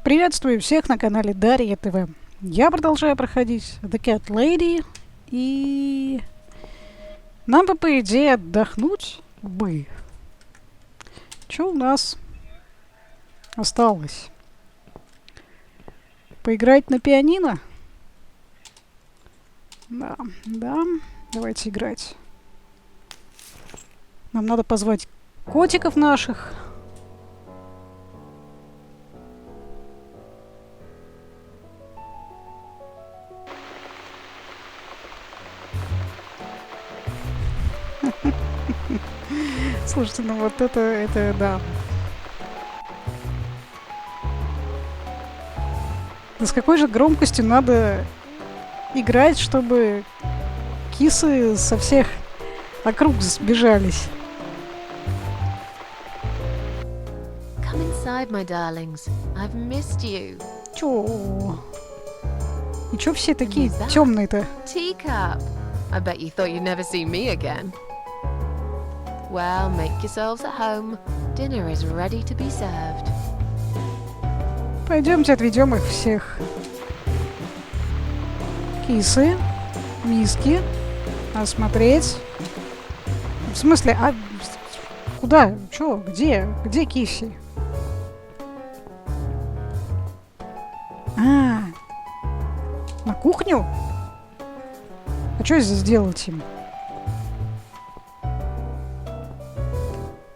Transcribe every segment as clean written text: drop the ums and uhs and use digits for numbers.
Приветствую всех на канале Дарья ТВ. Я продолжаю проходить The Cat Lady, и нам бы, по идее, отдохнуть бы. Что у нас осталось? Поиграть на пианино? Да, давайте играть. Нам надо позвать котиков наших. Слушайте, ну вот это да. Да с какой же громкостью надо играть, чтобы кисы со всех округ сбежались? Come inside, my darlings. I've missed you. Чё? И чё все такие темные-то? Teacup. I bet you thought you'd never see me again. Well, make yourselves at home. Dinner is ready to be served. Пойдемте отведем их всех. Кисы, миски, осмотреть. В смысле, а куда? Чё? Где? Где киси? На кухню? А что здесь делать им?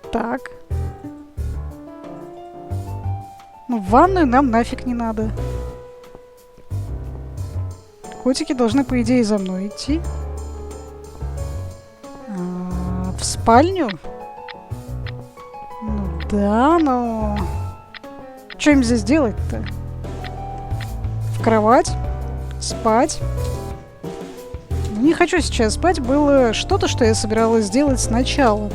Так. Ну, в ванную нам нафиг не надо. Котики должны, по идее, за мной идти. В спальню? Ну да, но... Что им здесь делать-то? В кровать? Спать? Не хочу сейчас спать. Было что-то, что я собиралась сделать сначала.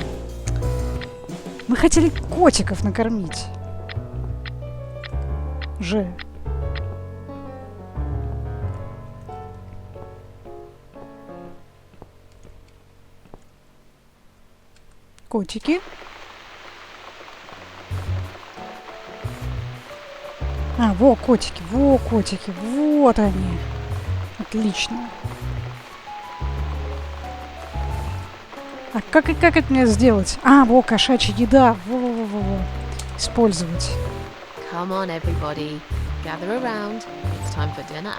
Мы хотели котиков накормить. Котики. Во котики, вот они. Отлично. А как это мне сделать? Во, кошачья еда. Во. Использовать. Come on, everybody. Gather around. It's time for dinner.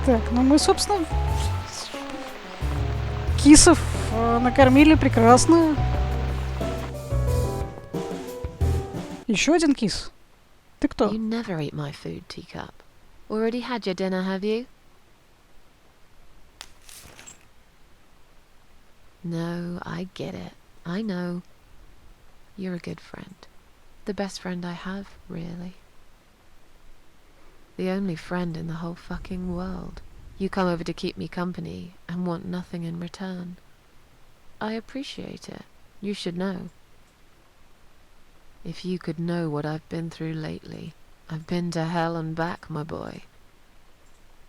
Так, ну мы, собственно, кисов накормили прекрасно. Еще один кис. Ты кто? You never eat my food, Teacup. Already had your dinner, have you? No, I get it. I know. You're a good friend. The best friend I have, really. The only friend in the whole fucking world. You come over to keep me company and want nothing in return. I appreciate it. You should know. If you could know what I've been through lately. I've been to hell and back, my boy.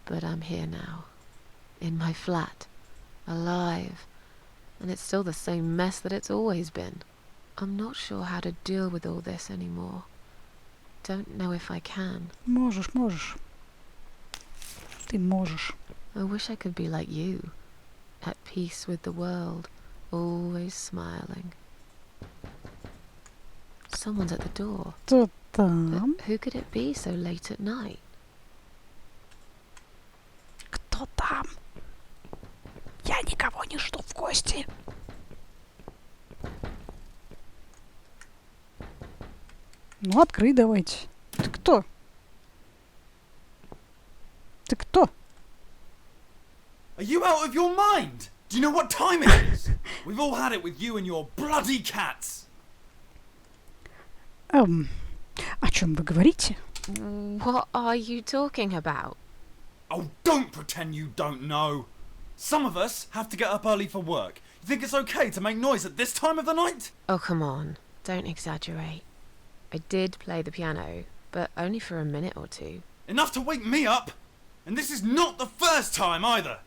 But I'm here now. In my flat. Alive. And it's still the same mess that it's always been. I'm not sure how to deal with all this anymore. Don't know if I can. Можешь. Ты можешь. I wish I could be like you. At peace with the world. Always smiling. Someone's at the door. Кто там? But who could it be so late at night? Кто там? Я никого не жду в гости. Ну, открой давайте. Ты кто? Ты кто? Are you out of your mind? Do you know what time it is? We've all had it with you and your bloody cats. О чем вы говорите? What are you talking about? Oh, don't pretend you don't know. Some of us have to get up early for work. You think it's okay to make noise at this time of the night? Oh, come on. Don't exaggerate. I did play the piano, but only for a minute or two. Enough to wake me up. And this is not the first time either.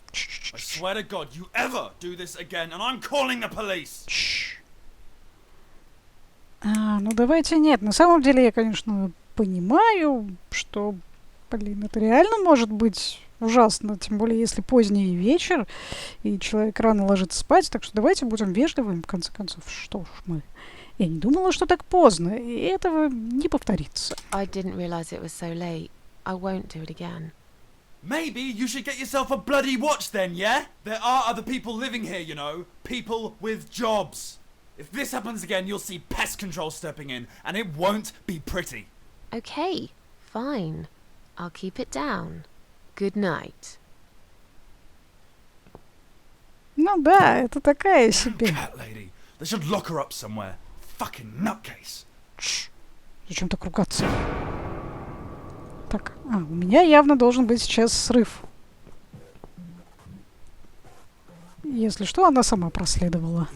I swear to God, you ever do this again, and I'm calling the police. Ну давайте нет. На самом деле я, конечно, понимаю, что, блин, это реально может быть ужасно, тем более если поздний вечер и человек рано ложится спать, так что давайте будем вежливыми, в конце концов. Что ж мы... Я не думала, что так поздно, и этого не повторится. I didn't realize it was so late. I won't do it again. Maybe you should get yourself a bloody watch then, yeah? There are other people living here, you know. People with jobs. If this happens again, you'll see pest control stepping in, and it won't be pretty. Okay, fine. I'll keep it down. Good night. Ну да, это такая себе. Cat lady. They should lock her up somewhere. Fucking nutcase. Зачем так ругаться? Так, у меня явно должен быть сейчас срыв. Если что, она сама проследовала.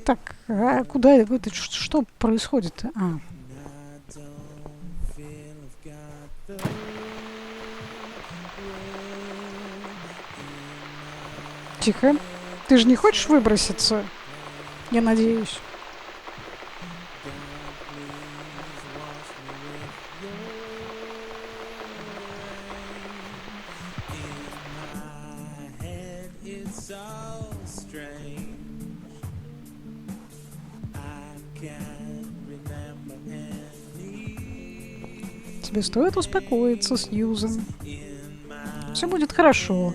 Так, куда это? Что происходит? Тихо. Ты же не хочешь выброситься? Я надеюсь. Тебе стоит успокоиться, Сьюзен. Все будет хорошо.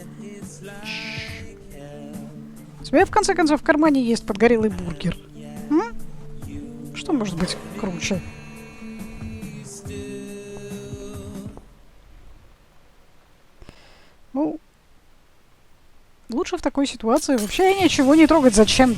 У тебя, в конце концов, в кармане есть подгорелый бургер. Что может быть круче? Ну, лучше в такой ситуации вообще ничего не трогать. Зачем?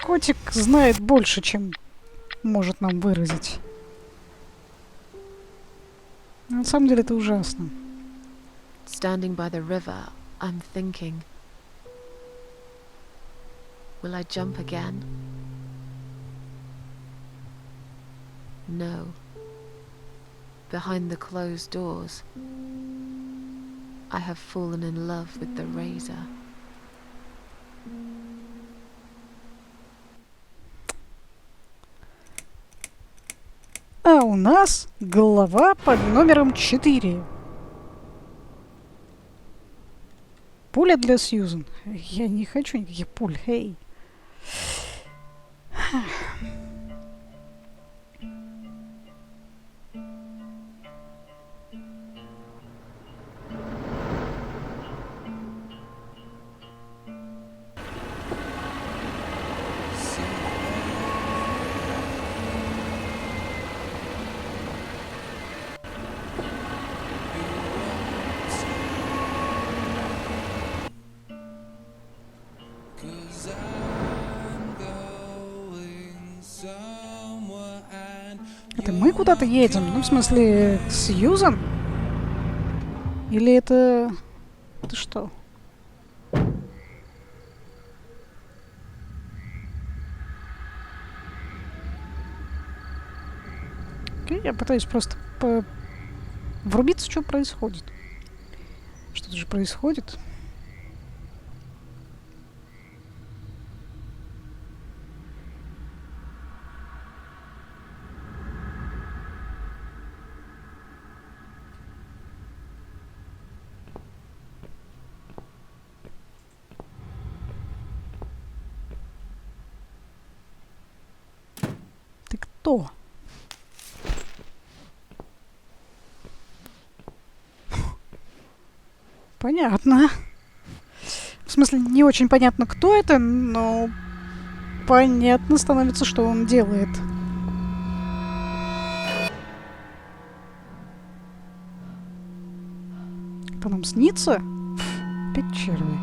Котик знает больше, чем может нам выразить. На самом деле это ужасно. Standing by the river, I'm thinking, will I jump again? No. Behind the closed doors, I have fallen in love with the razor. А у нас глава под номером 4. Пуля для Сьюзен. Я не хочу никаких пуль. Эй. Это мы куда-то едем? Ну, в смысле, к Сьюзен? Или это... Это что? Окей, я пытаюсь просто врубиться, что происходит. Что-то же происходит. Ты кто? Понятно. В смысле, не очень понятно, кто это, но понятно становится, что он делает. Это нам снится? Опять черви.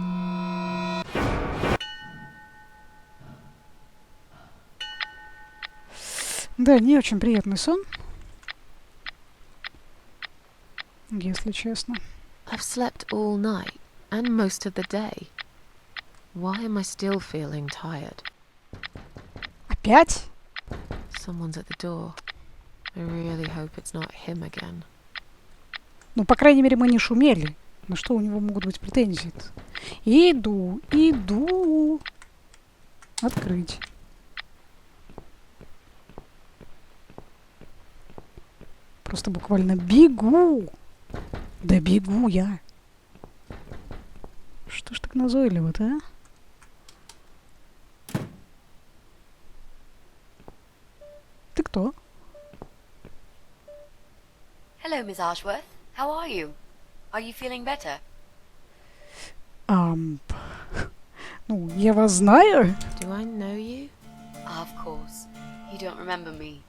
Да, не очень приятный сон. Если честно. I've slept all night and most of the day. Why am I still feeling tired? Опять? Someone's at the door. I really hope it's not him again. Ну, по крайней мере, мы не шумели. На что у него могут быть претензии-то? Иду. Открыть. Просто буквально бегу. Да бегу я. Что ж так назойливо-то, а? Ты кто? Hello, Miss Ashworth. How are you? Are you feeling better? Ну, я вас знаю. Do I know you? Of course. You don't remember me.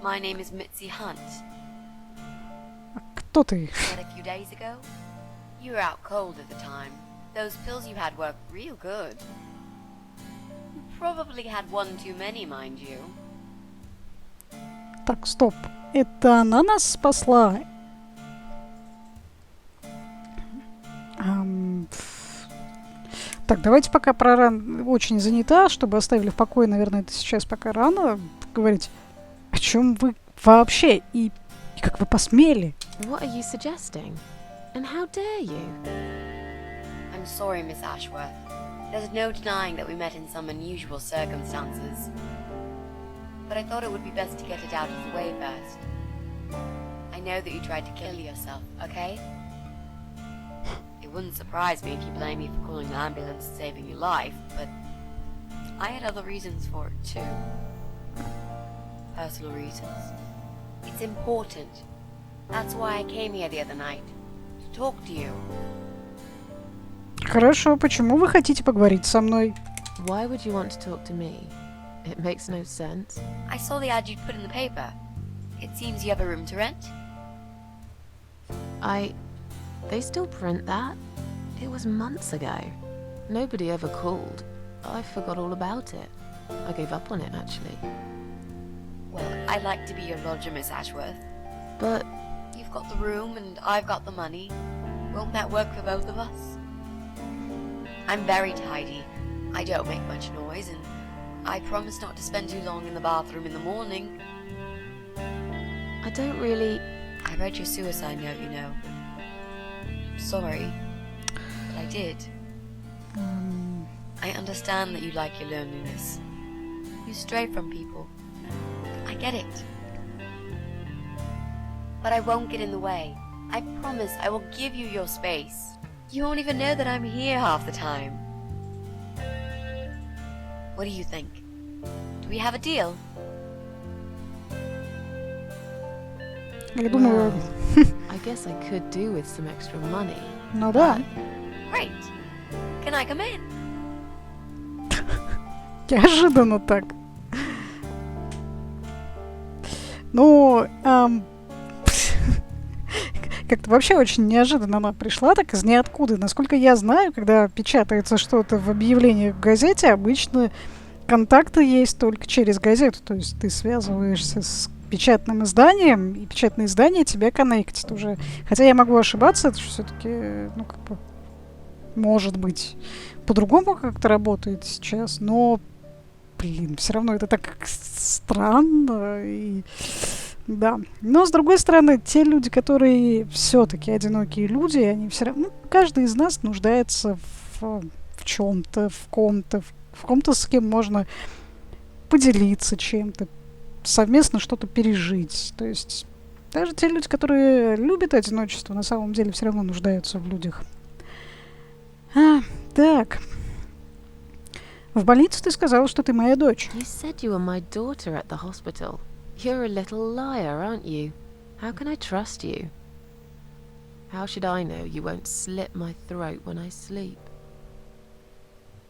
My name is Mitzi Hunt. Кто ты? Met a few days ago? You were out cold at the time. Those pills you had were real good. You probably had one too many, mind you. Так, стоп. Это она нас спасла? Так, давайте пока про ран очень занята, чтобы оставили в покое, наверное, это сейчас пока рано говорить. О чем вы вообще? И как вы посмели? What are you suggesting? And how dare you? I'm sorry, Miss Ashworth. There's no denying that we met in some unusual circumstances. But I thought it would be best to get it out of the way first. I know that you tried to kill yourself, okay? It wouldn't surprise me if you blame me for calling an ambulance and saving your life, but I had other reasons for it too. Personal reasons. It's important. That's why I came here the other night. To talk to you. Хорошо, почему вы хотите поговорить со мной? Why would you want to talk to me? It makes no sense. I saw the ad you'd put in the paper. It seems you have a room to rent. They still print that? It was months ago. Nobody ever called. I forgot all about it. I gave up on it, actually. Well, I'd like to be your lodger, Miss Ashworth. But You've got the room and I've got the money. Won't that work for both of us? I'm very tidy. I don't make much noise and I promise not to spend too long in the bathroom in the morning. I don't really... I read your suicide note, you know. Sorry, but I did. I understand that you like your loneliness. You stray from people. I get it. But I won't get in the way. I promise I will give you your space. You won't even know that I'm here half the time. What do you think? Do we have a deal? Я думаю, I guess I could do with some extra money. ну да. Great. Can I come in? Неожиданно так. Ну, как-то вообще очень неожиданно она пришла, так из ниоткуда. Насколько я знаю, когда печатается что-то в объявлении в газете, обычно контакты есть только через газету. То есть ты связываешься с печатным изданием, и печатное издание тебя коннектит уже. Хотя я могу ошибаться, это все-таки, ну, как бы, может быть, по-другому как-то работает сейчас, но, блин, все равно это так странно, и да. Но, с другой стороны, те люди, которые все-таки одинокие люди, они все равно, каждый из нас нуждается в чем-то, в ком-то, с кем можно поделиться чем-то, совместно что-то пережить. То есть даже те люди, которые любят одиночество, на самом деле все равно нуждаются в людях. Так. В больнице ты сказала, что ты моя дочь. You said you were my daughter at the hospital. You're a little liar, aren't you? How can I trust you? How should I know you won't slit my throat when I sleep?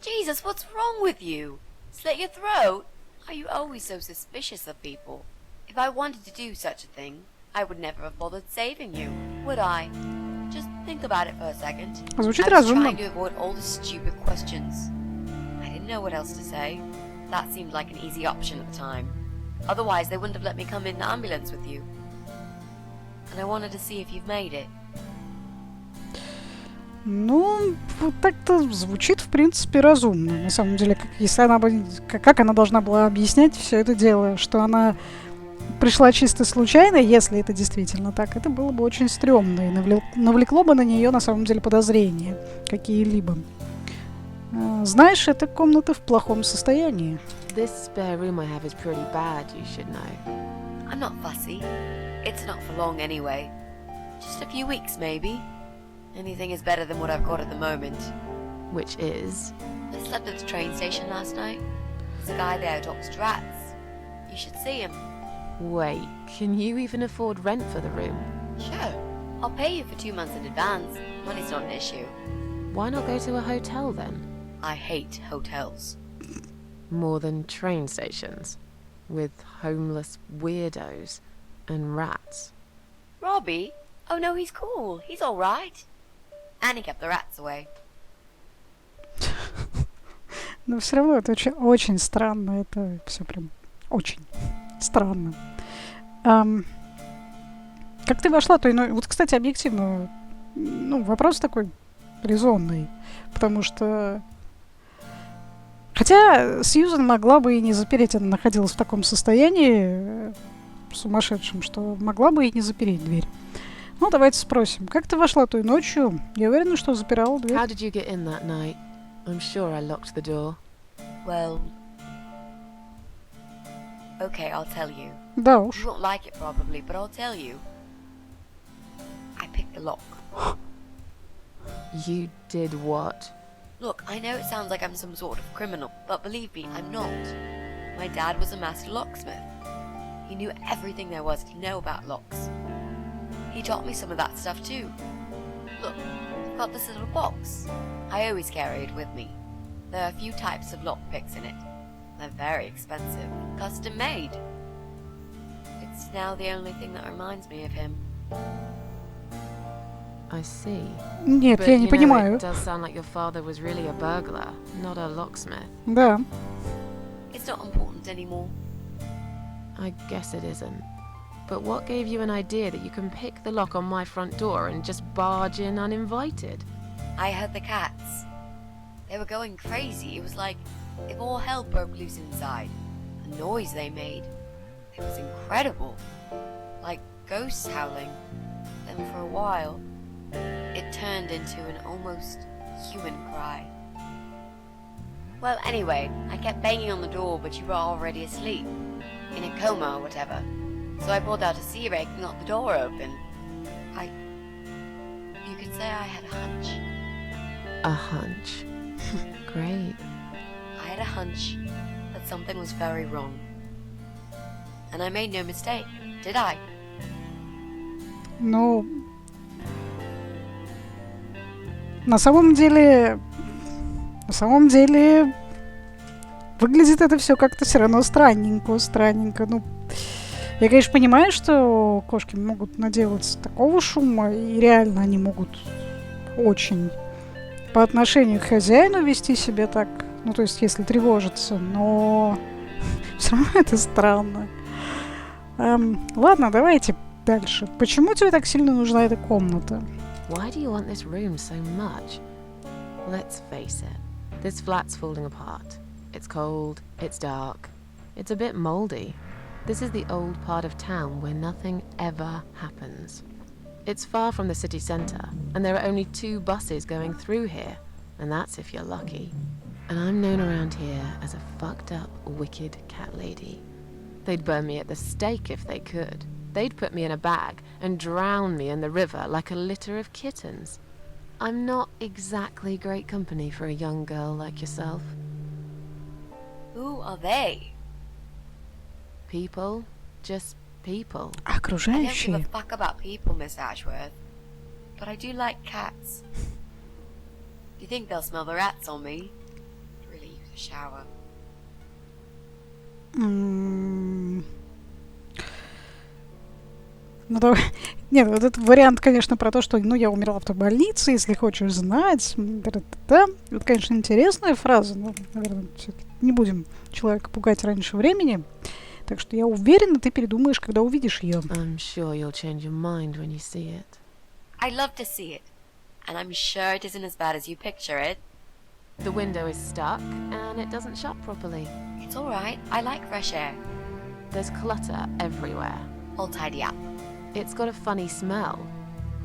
Jesus, what's wrong with you? Slit your throat? Are you always so suspicious of people? If I wanted to do such a thing, I would never have bothered saving you. Would I? Just think about it for a second. Звучит I was разумно. trying to avoid all the stupid questions. I didn't know what else to say. That seemed like an easy option at the time. Otherwise, they wouldn't have let me come in the ambulance with you. And I wanted to see if you've made it. Ну, вот так-то звучит, в принципе, разумно. На самом деле, если она бы... Как она должна была объяснять все это дело, что она пришла чисто случайно, если это действительно так, это было бы очень стрёмно и навлекло бы на нее, на самом деле, подозрения какие-либо. Знаешь, эта комната в плохом состоянии. This spare room I have is pretty bad, you should know. I'm not fussy. It's not for long anyway. Just a few weeks, maybe. Anything is better than what I've got at the moment. Which is... I slept at the train station last night. There's a guy there who talks to rats. You should see him. Wait, can you even afford rent for the room? Sure. I'll pay you for 2 months in advance. Money's not an issue. Why not go to a hotel then? I hate hotels. More than train stations. With homeless weirdos and rats. Robbie? Oh no, he's cool. He's alright. And he kept the rats away. Но все равно это очень, очень странно. Это все прям очень странно. Как ты вошла той ночью? Вот, кстати, объективно, ну, вопрос такой резонный. Потому что... Хотя Сьюзен могла бы и не запереть. Она находилась в таком состоянии сумасшедшем, что могла бы и не запереть дверь. Ну, давайте спросим. Как ты вошла той ночью? Я уверена, что запирала дверь. How did you get in that night? I'm sure I locked the door. Well... Okay, I'll tell you. Да уж. You won't like it probably, but I'll tell you. I picked the lock. You did what? Look, I know it sounds like I'm some sort of criminal, but believe me, I'm not. My dad was a master locksmith. He knew everything there was to know about locks. He taught me some of that stuff too. Look, I've got this little box. I always carry it with me. There are a few types of lockpicks in it. They're very expensive, custom made. It's now the only thing that reminds me of him. I see. Нет, But я не you know, понимаю. it does sound like your father was really a burglar, not a locksmith. Да. It's not important anymore. I guess it isn't. But what gave you an idea that you can pick the lock on my front door and just barge in uninvited? I heard the cats. They were going crazy. It was like if all hell broke loose inside. The noise they made. It was incredible. Like ghosts howling. Then for a while, it turned into an almost human cry. Well, anyway, I kept banging on the door, but you were already asleep. In a coma or whatever. So I pulled out a sea rake and got the door open. You could say I had a hunch. A hunch. Great. I had a hunch that something was very wrong. And I made no mistake, did I? Ну, на самом деле, выглядит это все как-то все равно странненько. Ну, я, конечно, понимаю, что кошки могут наделать такого шума, и реально они могут очень по отношению к хозяину вести себя так, ну, то есть, если тревожиться, но все равно это странно. Ладно, давайте дальше. Почему тебе так сильно нужна эта комната? Why do you want this room so much? Let's face it, this flat's falling apart. It's cold, it's dark, it's a bit mouldy. This is the old part of town where nothing ever happens. It's far from the city centre, and there are only 2 buses going through here, and that's if you're lucky. And I'm known around here as a fucked up, wicked cat lady. They'd burn me at the stake if they could. They'd put me in a bag and drown me in the river like a litter of kittens. I'm not exactly great company for a young girl like yourself. Who are they? People, just people. I don't give Окружающие. a fuck about people, Miss Ashworth. But I do like cats. Do you think they'll smell the rats on me? Really use a shower. Ну, давай. Нет, вот этот вариант, конечно, про то, что, ну, я умерла в той больнице, если хочешь знать. Да, это, конечно, интересная фраза, но, наверное, все-таки не будем человека пугать раньше времени. Так что я уверена, ты передумаешь, когда увидишь ее. I'm sure you'll change your mind when you see it. I'd love to see it, and I'm sure it isn't as bad as you picture it. The window is stuck and it doesn't shut properly. It's alright, I like fresh air. There's clutter everywhere. I'll tidy up. It's got a funny smell.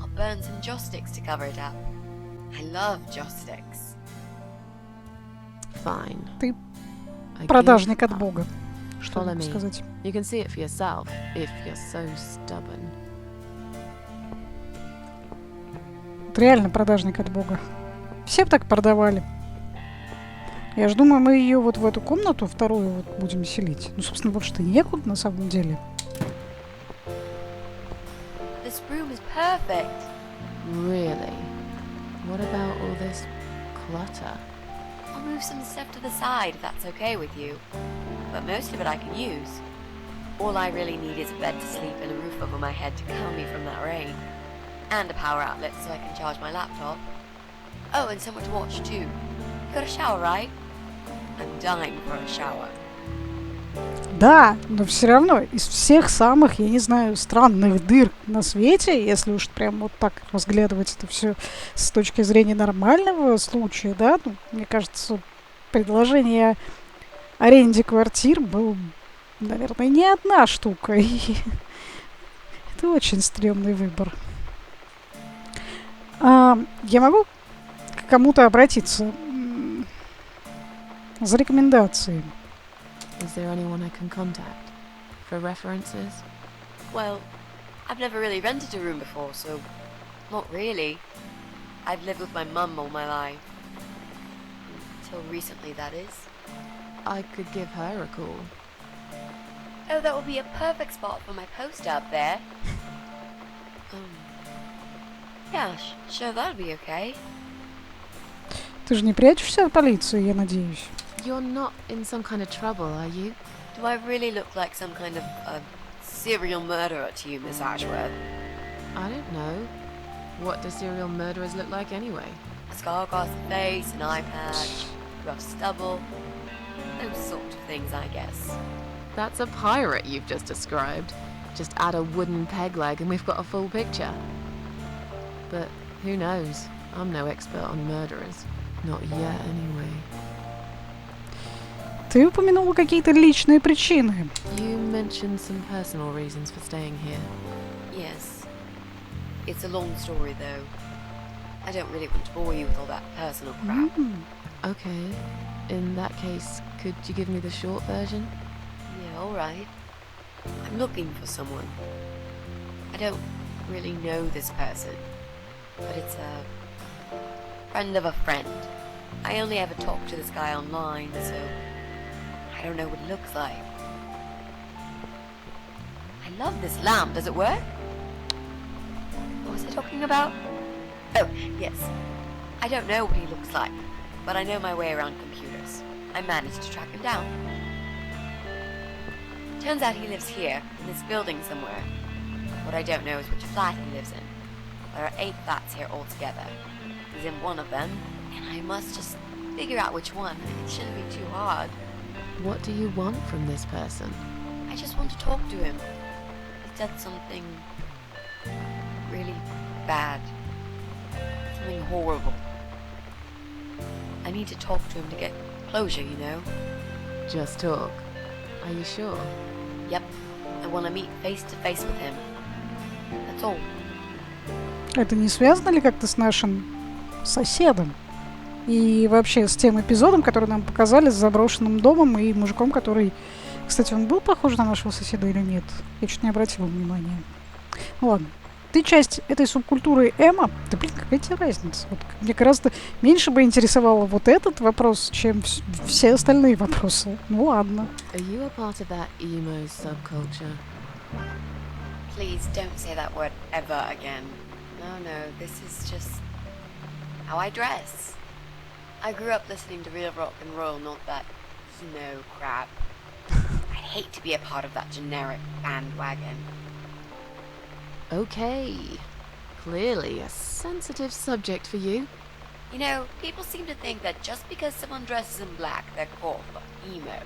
I'll burn some joss sticks to cover it up. I love joss sticks. Fine. Ты I продажник give от up. Бога. Что Follow могу me. сказать? You can see it for yourself if you're so stubborn. Вот реально продажник от Бога. Все бы так продавали. Я ж думаю, мы ее вот в эту комнату вторую вот будем селить. Ну, собственно, больше-то некуда на самом деле. This room is perfect. Really? What about all this clutter? I'll move some stuff to the side if that's okay with you. But most of it I can use. All I really need is a bed to sleep and a roof over my head to calm me from that rain. And a power outlet so I can charge my laptop. Oh, and somewhere to watch too. You got a shower, right? I'm dying for a shower. Да, но все равно из всех самых, я не знаю, странных дыр на свете, если уж прям вот так разглядывать это все с точки зрения нормального случая, да, ну, мне кажется, предложение о аренде квартир был, наверное, не одна штука, и это очень стрёмный выбор. Я могу к кому-то обратиться за рекомендацией? Is there anyone I can contact for references? Well, I've never really rented a room before, so not really. I've lived with my mum all my life. Until recently, that is. I could give her a call. Oh, that would be a perfect spot for my poster up there. Yeah, sure, that'd be okay. Ты же не прячешься от полиции, я надеюсь? You're not in some kind of trouble, are you? Do I really look like some kind of serial murderer to you, Miss Ashworth? I don't know. What do serial murderers look like anyway? A scar across the face, an eye patch, rough stubble, those sort of things, I guess. That's a pirate you've just described. Just add a wooden peg leg and we've got a full picture. But who knows? I'm no expert on murderers. Not yet, anyway. Ты упомянула какие-то личные причины. You mentioned some personal reasons for staying here. Yes. It's a long story, though. I don't really want to bore you with all that personal crap. Okay. In that case, could you give me the short version? Yeah, alright. I'm looking for someone. I don't really know this person, but it's a friend of a friend. I only ever talk to this guy online, so I don't know what it looks like. I love this lamp. Does it work? What was I talking about? Oh, yes. I don't know what he looks like, but I know my way around computers. I managed to track him down. Turns out he lives here, in this building somewhere. What I don't know is which flat he lives in. There are 8 flats here altogether. He's in one of them, and I must just figure out which one. It shouldn't be too hard. What do you want from this person? I just want to talk to him. He's done something really bad. Something horrible. I need to talk to him to get closure, you know? Just talk. Are you sure? Yep. I want to meet face to face with him. That's all. Это не связано ли как-то с нашим соседом? И вообще с тем эпизодом, который нам показали с заброшенным домом и мужиком, который... Кстати, он был похож на нашего соседа или нет? Я чуть не обратила внимания. Ну ладно. Ты часть этой субкультуры эмо? Да блин, какая тебе разница? Вот, мне гораздо меньше бы интересовало вот этот вопрос, чем все остальные вопросы. Ну ладно. Are you a part of that emo subculture? Please don't say that word ever again. No, this is just how I dress. I grew up listening to real rock and roll, not that emo crap. I'd hate to be a part of that generic bandwagon. Okay. Clearly a sensitive subject for you. You know, people seem to think that just because someone dresses in black, they're goth or emo.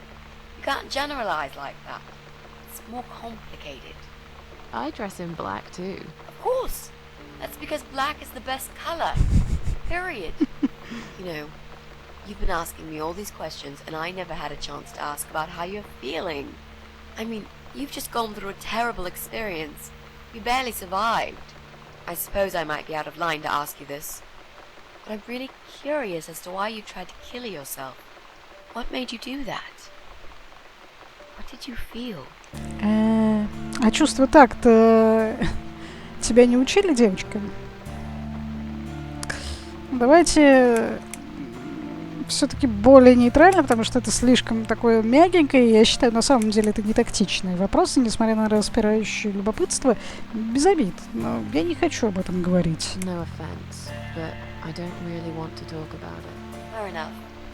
You can't generalize like that. It's more complicated. I dress in black too. Of course. That's because black is the best color. Period. You know, you've been asking me all these questions and I never had a chance to ask about how you're feeling. I mean, you've just gone through a terrible experience. You barely survived. I suppose I might be out of line to ask you this, but I'm really curious as to why you tried to kill yourself. What made you do that? What did you feel? А чувство так-то тебя не учили, девочка? Давайте все-таки более нейтрально, потому что это слишком такое мягенькое, и я считаю, на самом деле это не тактичные вопросы, несмотря на распирающее любопытство, без обид. Но я не хочу об этом говорить. No offense, but I don't really want to talk about it. Fair enough.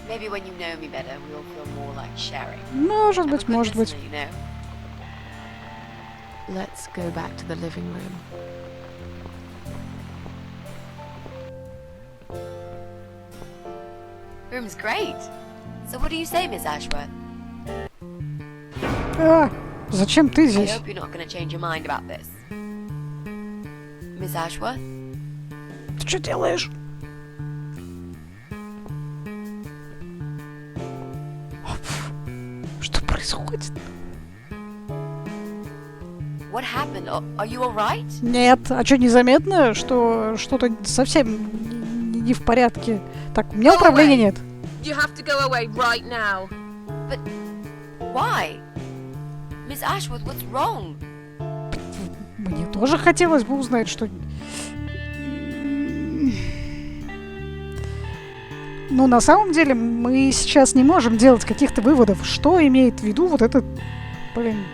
Maybe when you know me better, we'll feel more like sharing. Может I'm a быть, good может быть. listener, you know. Let's go back to the living room. Room's great. So what do you say, Miss Ashworth? Зачем ты I здесь? hope you're not going to change your mind about this. Miss Ashworth? Ты что делаешь? Что происходит? What happened? Are you alright? Нет, а что, незаметно, что что-то совсем не в порядке? Так, у меня управления нет. You have to go away right now. But why? Miss Ashworth, what's wrong? Мне тоже хотелось бы узнать, что... Ну, на самом деле, мы сейчас не можем делать каких-то выводов, что имеет в виду вот это,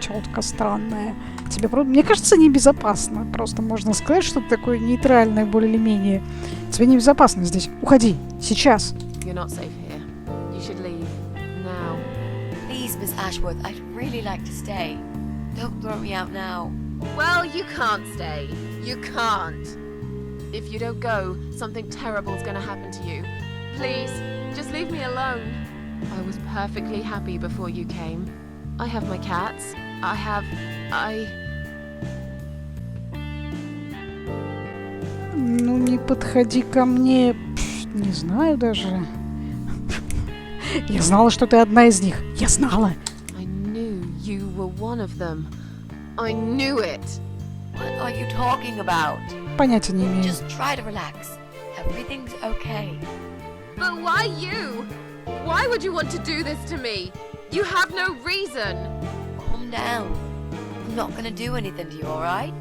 тетка странная. Тебе, мне кажется, небезопасно. Просто можно сказать, что ты такое нейтральное более-менее. Тебе небезопасно здесь. Уходи. Сейчас. You're not safe here. You should leave. Now. Please, Miss Ashworth, I'd really like to stay. Don't throw me out now. Well, you can't stay. You can't. If you don't go, something terrible's gonna happen to you. Please, just leave me alone. I was perfectly happy before you came. I have my cats. Ну, не подходи ко мне. Не знаю даже. Я знала, что ты одна из них. Я знала. I knew you were one of them. I knew it. What are you talking about? Понятия не имею. Just try to relax. Everything's okay. But why you? Why would you want to do this to me? You have no reason. Calm down. I'm not gonna do anything to you, alright?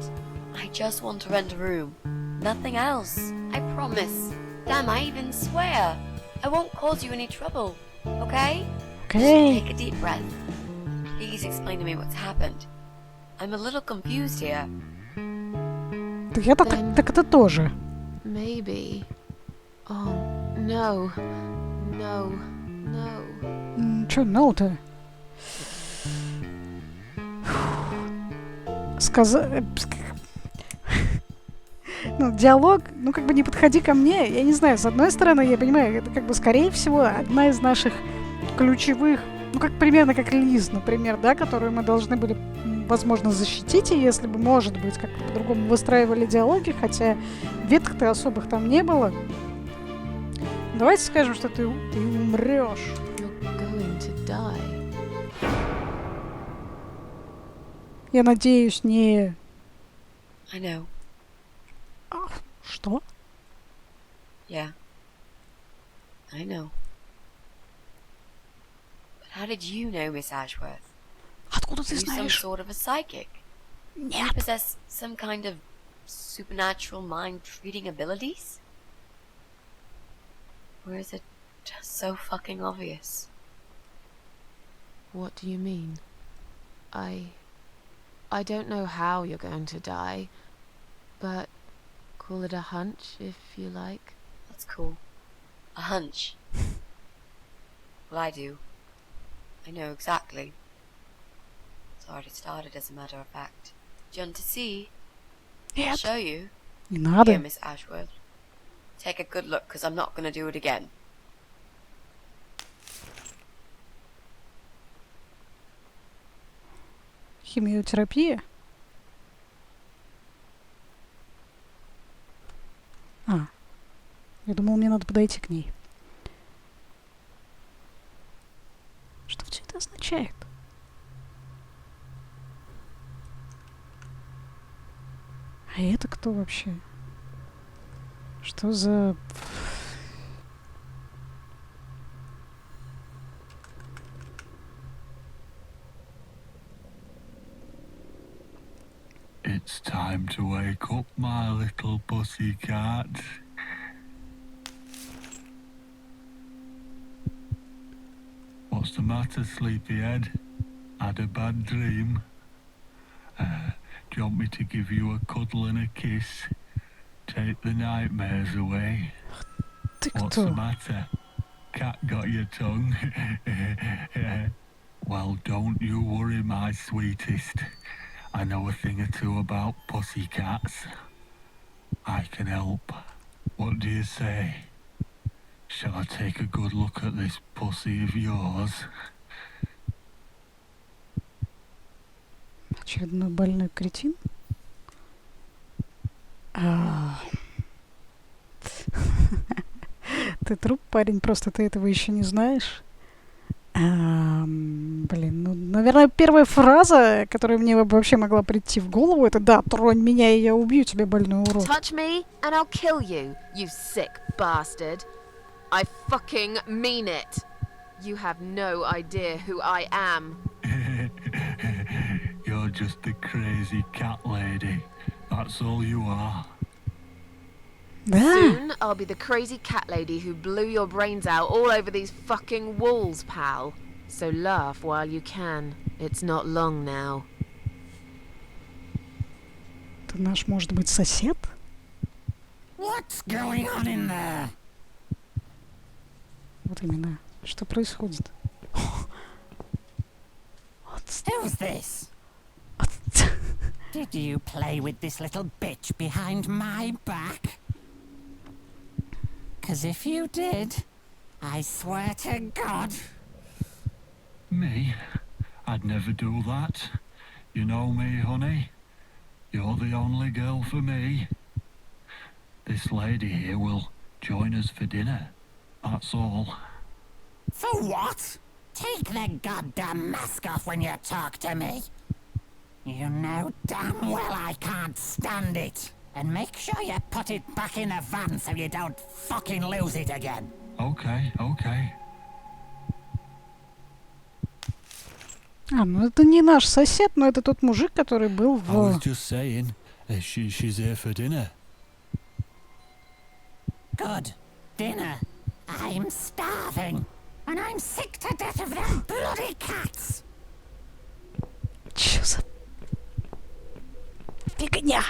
I just want to rent a room. Nothing else. I promise. Damn, I even swear. I won't cause you any trouble. Okay? Окей. Just take a deep breath. Please explain to me what's happened. I'm a little confused here. Я так это тоже. Maybe. Oh, no. No. No. Чё, no-то? Ну, диалог, ну, как бы не подходи ко мне. Я не знаю, с одной стороны, я понимаю, это как бы, скорее всего, одна из наших ключевых, ну, как примерно как Лиз, например, да, которую мы должны были, возможно, защитить, и если бы, может быть, как-то по-другому выстраивали диалоги, хотя веток-то особых там не было. Давайте скажем, что ты умрешь. You're going to die. Я надеюсь, не... I know. Что? Yeah. I know. But how did you know, Miss Ashworth? Откуда ты Are you some знаешь? sort of a psychic? Do you Нет. possess some kind of supernatural mind-reading abilities? Or is it just so fucking obvious? What do you mean? I don't know how you're going to die, but call it a hunch if you like. That's cool. A hunch. Well, I do. I know exactly. It's already started, as a matter of fact. Do you want to see? I'll Нет, show you. не Here, надо. Miss Ashworth. Take a good look, because I'm not going to do it again. Химиотерапия? А, я думал, мне надо подойти к ней. Что все это означает? А это кто вообще? Что за... It's time to wake up, my little pussycat. What's the matter, sleepyhead? Had a bad dream? Do you want me to give you a cuddle and a kiss? Take the nightmares away? Ты What's the кто? matter? Cat got your tongue? Well, don't you worry, my sweetest. I know a thing or two about pussycats. I can help. What do you say? Shall I take a good look at this pussy of yours? Очередной больной кретин? А. Ты труп, парень, просто ты этого еще не знаешь. Блин, ну, наверное, первая фраза, которая мне вообще могла прийти в голову, это «Да, тронь меня, и я убью тебя, больной урод». Touch me and I'll kill you, you sick bastard. I fucking mean it. You have no idea who I am. You're just a crazy cat lady. That's all you are. Да, Soon I'll be the crazy cat lady who blew your brains out all over these fucking walls, pal. So laugh while you can. It's not long now. ты наш, может быть, сосед? What's going on in there? Вот именно. Что происходит? Who's this? Did you play with this little bitch behind my back? 'Cause if you did, I swear to God. Me? I'd never do that. You know me, honey. You're the only girl for me. This lady here will join us for dinner. That's all. For what? Take the goddamn mask off when you talk to me. You know damn well I can't stand it. And make sure you put it back in the van so you don't fucking lose it again. Okay, okay. А, ну это не наш сосед, но это тот мужик, который был I was в... just saying, she's here for dinner. Good. Dinner. I'm starving. And I'm sick to death of them bloody cats. Чё за... Фигня?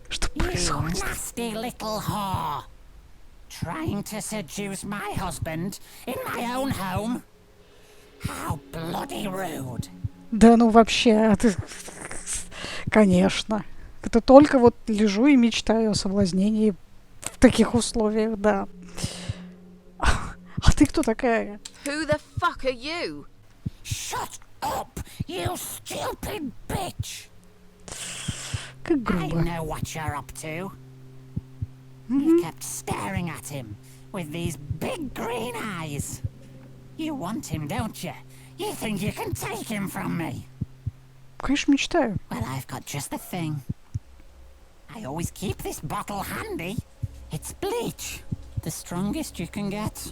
Что You происходит? nasty little whore. Trying to seduce my husband in my own home? How bloody rude. Да ну вообще, а ты... Конечно. Это только вот лежу и мечтаю о соблазнении в таких условиях, да. А ты кто такая? Who the fuck are you? Shut up, you stupid bitch. Как I грубо. know what you're up to. You kept staring at him with these big green eyes. You want him, don't you? You think you can take him from me? Конечно, мечтаю. Well, I've got just the thing. I always keep this bottle handy. It's bleach, the strongest you can get.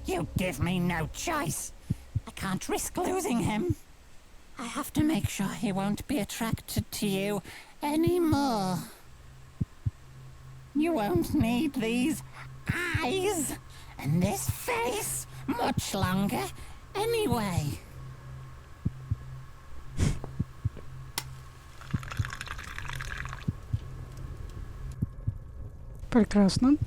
You give me no choice. I can't risk losing him. I have to make sure he won't be attracted to you anymore. You won't need these eyes and this face much longer anyway. Прекрасно.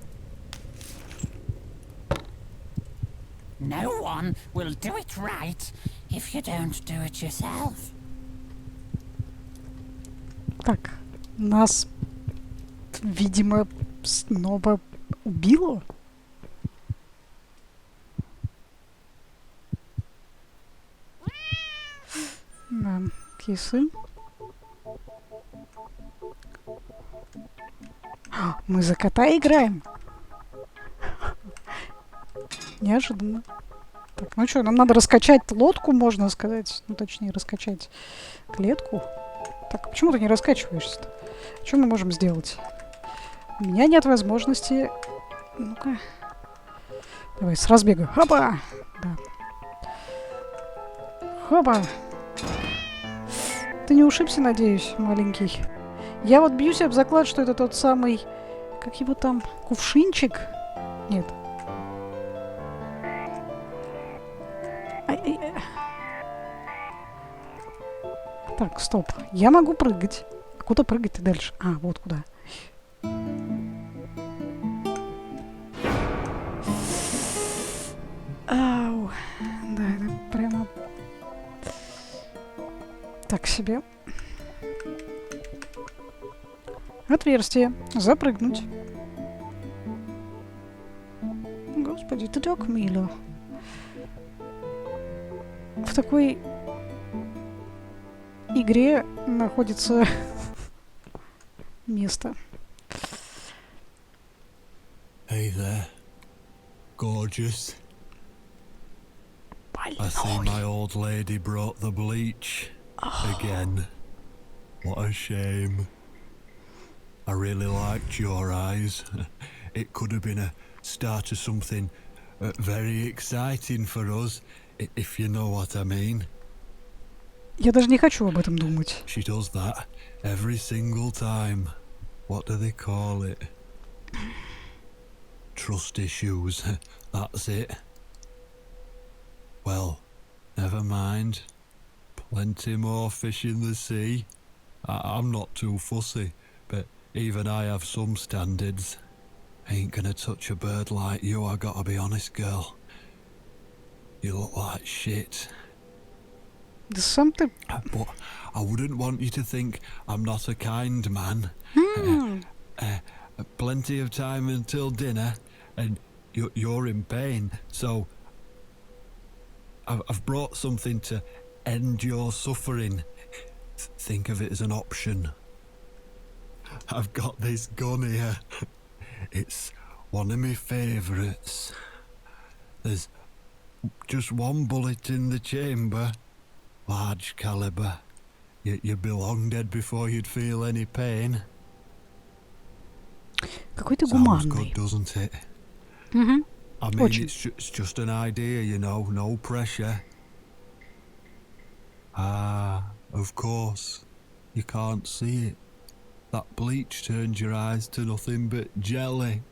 No one will do it right if you don't do it yourself. Так, нас, видимо, снова убило. Да, кисы. Мы за кота играем. Неожиданно. Так, ну что, нам надо раскачать лодку, можно сказать. Ну, точнее, раскачать клетку. Так, почему ты не раскачиваешься-то? Что мы можем сделать? У меня нет возможности... Ну-ка. Давай, с разбега. Хопа! Да. Хопа! Ты не ушибся, надеюсь, маленький? Я вот бьюсь об заклад, что это тот самый... Как его там? Кувшинчик? Нет. Так, стоп. Я могу прыгать. А куда прыгать-то дальше? А, вот куда. Ау. Да, это прямо... Так себе. Отверстие. Запрыгнуть. Господи, ты так мило. В такой игре находится место. Hey there, gorgeous. I see my old lady brought the bleach again. What a shame. I really liked your eyes. It could have been a start of something very exciting for us, if you know what I mean. Я даже не хочу об этом думать. She does that every single time. What do they call it? Trust issues. That's it. Well, never mind. Plenty more fish in the sea. I'm not too fussy, but even I have some standards. Ain't gonna touch a bird like you, I gotta be honest, girl. You look like shit. Да сам ты... But I wouldn't want you to think I'm not a kind man. Plenty of time until dinner, and you're in pain, so I've brought something to end your suffering. Think of it as an option. I've got this gun here. It's one of my favourites. There's just one bullet in the chamber. Large caliber. You'd be long dead before you'd feel any pain. Какой ты Sounds гуманный. good, doesn't it? Угу. I mean, Очень. it's just an idea, you know, no pressure. Ah, of course. You can't see it. That bleach turns your eyes to nothing but jelly.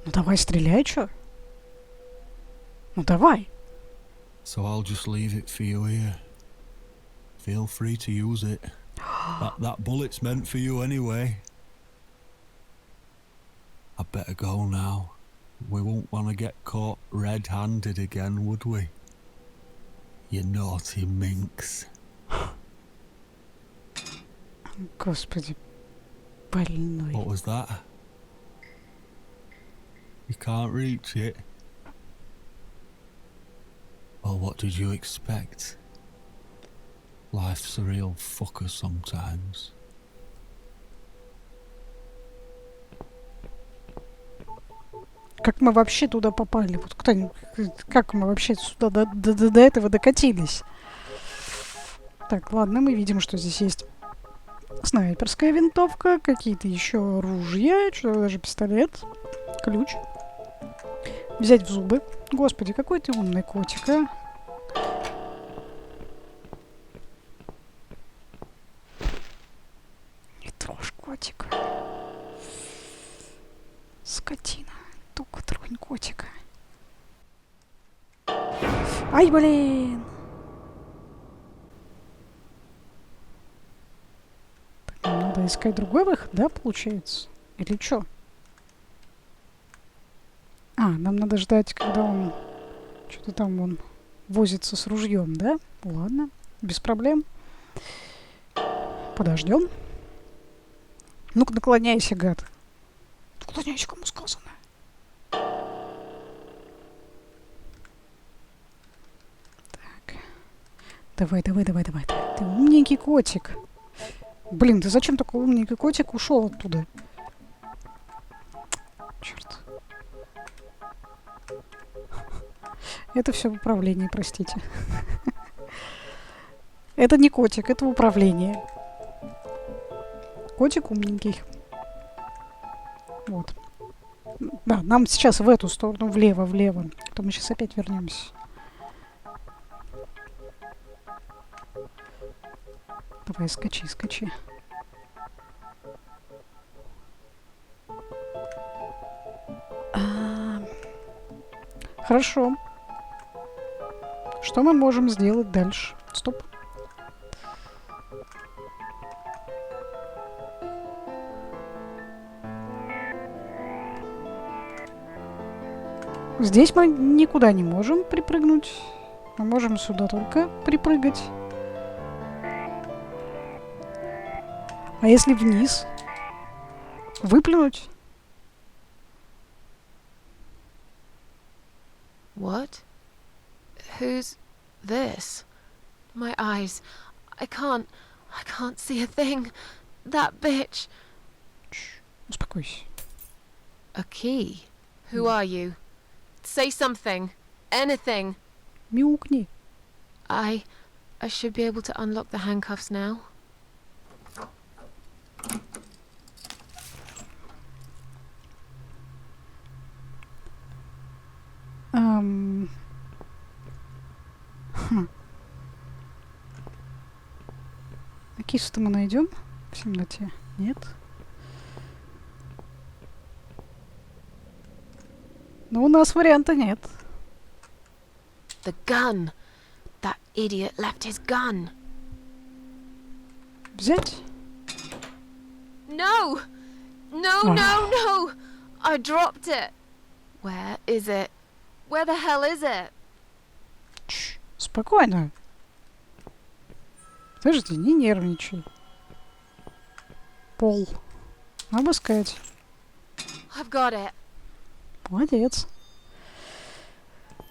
Ну давай стреляй, чё? Ну давай. So I'll just leave it for you here. Feel free to use it. That bullet's meant for you anyway. I'd better go now. We won't want to get caught red-handed again, would we? You naughty minx. Господи, больной. What was that? You can't reach it? Well, what did you expect? Life's a real fucker sometimes. Как мы вообще туда попали? Вот как мы вообще сюда до этого докатились? Так, ладно, мы видим, что здесь есть снайперская винтовка, какие-то еще ружья, что-то даже пистолет, ключ. Взять в зубы. Господи, какой ты умный котик, а? Не трожь котика. Скотина. Только тронь котика. Ай, блин! Так, нам надо искать другой выход, да, получается? Или что? А, нам надо ждать, когда он... Что-то там он возится с ружьем, да? Ладно. без проблем. Подождем. Ну-ка, наклоняйся, гад. Наклоняйся, кому сказано. Так. Давай. Ты умненький котик. Блин, ты зачем такой умненький котик ушел оттуда? Черт. Это все в управлении, простите. Это не котик, это управление. Котик умненький. Вот. Да, нам сейчас в эту сторону, влево. А то мы сейчас опять вернемся. Давай, скачи. Хорошо. Что мы можем сделать дальше? Стоп. Здесь мы никуда не можем припрыгнуть. Мы можем сюда только припрыгать. А если вниз? Выплюнуть? What? Who's this? My eyes. I can't see a thing. That bitch. Успокойся. A key. Who are you? Say something. Anything. Мяукни. I should be able to unlock the handcuffs now. А кису-то мы найдем в темноте? Нет? Ну, у нас варианта нет. The gun. That idiot left his gun. Взять? No! No! I dropped it. Where is it? Where the hell is it? Спокойно. Подожди, не нервничай. Пол. Обыскать. I've got it. Молодец.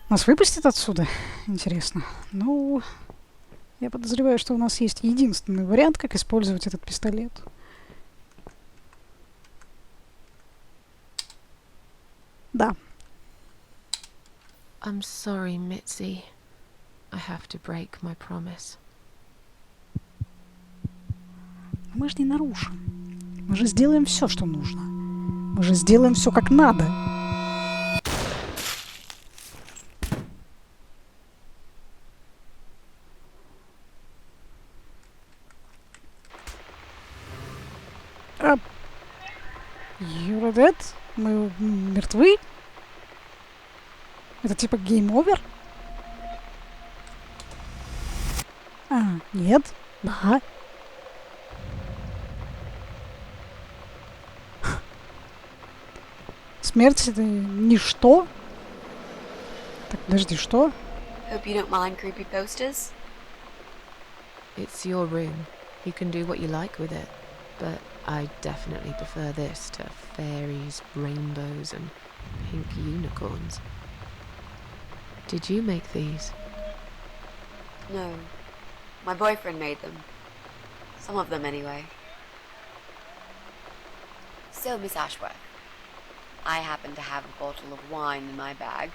Нас выпустят отсюда? Интересно. Ну, я подозреваю, что у нас есть единственный вариант, как использовать этот пистолет. Да. I'm sorry, Mitzi. I have to break my promise. Мы же не нарушим. Мы же сделаем все, что нужно. Мы же сделаем все как надо. You're dead? Мы мертвы? Это типа гейм-овер? Нет. Да. Смерть — это ничто. Так, подожди, что? Hope you don't mind creepy posters. It's your room. You can do what you like with it. But I definitely prefer this to fairies, rainbows, and pink unicorns. Did you make these? No. My boyfriend made them. Some of them, anyway. So, Miss Ashworth, I happen to have a bottle of wine in my bag.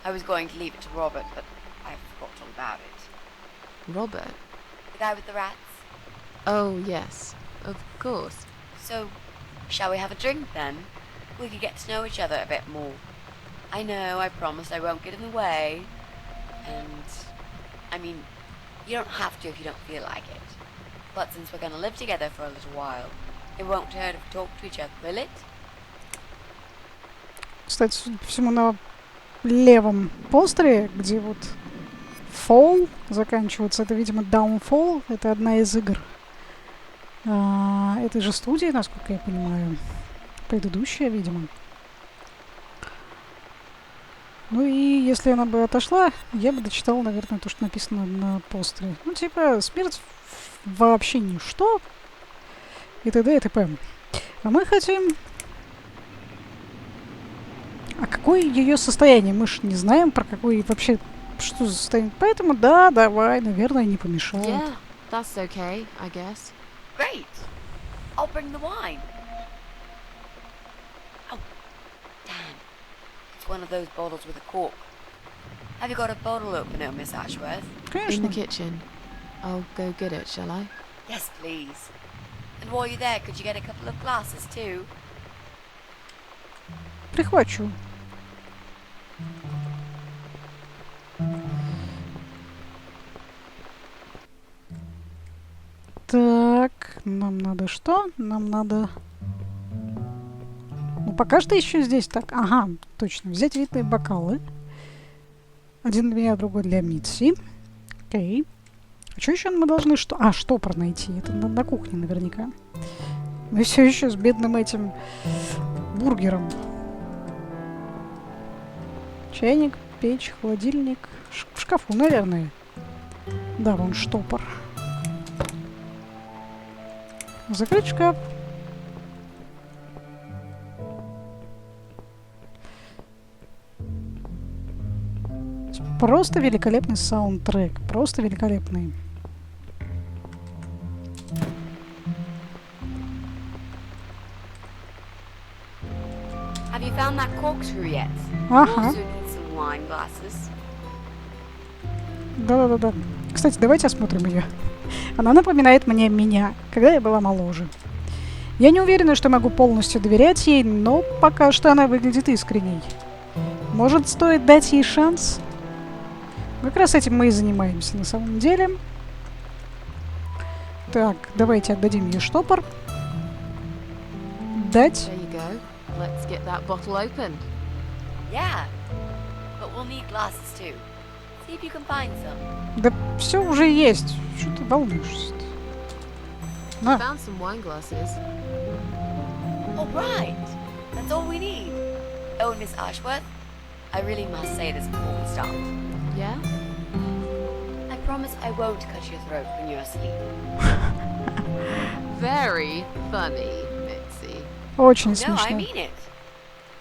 I was going to leave it to Robert, but I forgot all about it. Robert? The guy with the rats? Oh, yes. Of course. So, shall we have a drink, then? We could get to know each other a bit more. I know, I promised I won't get in the way. And, I mean, you don't have to if you don't feel like it. But since we're gonna live together for a little while, it won't hurt if we talk to each other, will it? Кстати, судя по всему, на левом постере, где вот Fall заканчивается, это, видимо, Downfall. Это одна из игр этой же студии, насколько я понимаю. Предыдущая, видимо. Ну и если она бы отошла, я бы дочитала, наверное, то, что написано на постере. Ну, типа, смерть вообще ничто, и т.д. и т.п. А мы хотим... А какое ее состояние? Мы ж не знаем, про какое вообще... Что за состояние. Поэтому, да, давай, наверное, не помешает. Yeah, that's okay, I guess. Great! I'll bring the wine. Oh, damn. It's one of those bottles with a cork. Have you got a bottle opener, Miss Ashworth? In Конечно. the kitchen. I'll go get it, shall I? Yes, please. And while you're there, could you get a couple of glasses too? Прихвачу. Так, нам надо что? Нам надо... Ну, пока что еще здесь так. Ага, точно. Взять винные бокалы. Один для меня, другой для Митси. Окей. А что еще мы должны... Что? А, штопор найти. Это на кухне наверняка. Мы все еще с бедным этим бургером. Чайник, печь, холодильник. В шкафу, наверное. Да, вон штопор. Закрыть шкаф. Просто великолепный саундтрек. Просто великолепный. Have you found that corkscrew yet? Ага. Also need some wine glasses. Да-да-да-да. Кстати, давайте осмотрим ее. Она напоминает мне меня, когда я была моложе. Я не уверена, что могу полностью доверять ей, но пока что она выглядит искренней. Может, стоит дать ей шанс? Как раз этим мы и занимаемся на самом деле. Так, давайте отдадим ей штопор. Дать. There you go. Let's get that bottle opened. Yeah, but we'll need glasses too. See if you can find some. Да все уже есть. Что ты волнуешься? На. Found some wine glasses. All right, that's all we need. Oh, and Miss Ashworth, I really must say this before we start. Yeah? I promise I won't cut your throat when you're asleep. Very funny, Mitzi. Очень No, I смешно. mean it.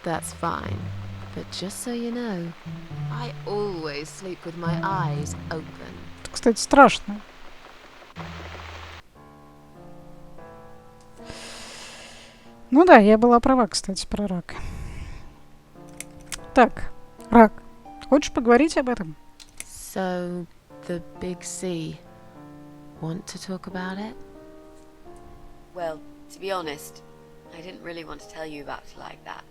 That's fine. But just so you know, I always sleep with my eyes open. Кстати, страшно. Ну да, я была права, кстати, про рак. Так, рак. Хочешь поговорить об этом? So, the big C. Want to talk about it? Well, to be honest, I didn't really want to tell you about it like that.